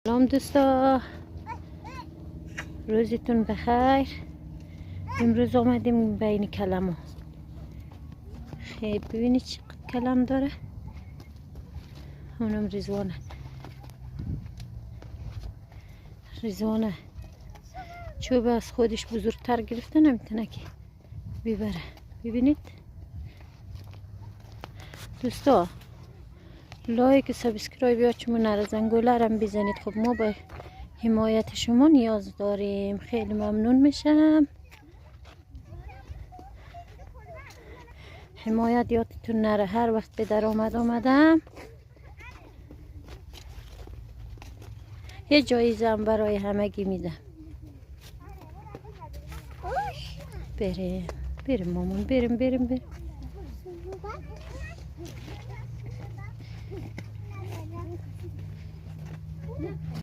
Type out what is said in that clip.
سلام دوستا، روزتون بخیر. امروز آمدیم بین کلمو. خیلی ببینید چقدر کلم داره. اونم ریزوانه چوب از خودش بزرگتر گرفته نمیتونه که ببره. ببینید دوستا، لایک و سابسکرایب یا چمون زنگوله رم بزنید. خب ما به حمایت شما نیاز داریم. خیلی ممنون میشم. حمایت یادتون نره. هر وقت به درآمد آمدم یه جایزه هم برای همگی میدم. بریم مامان، بریم.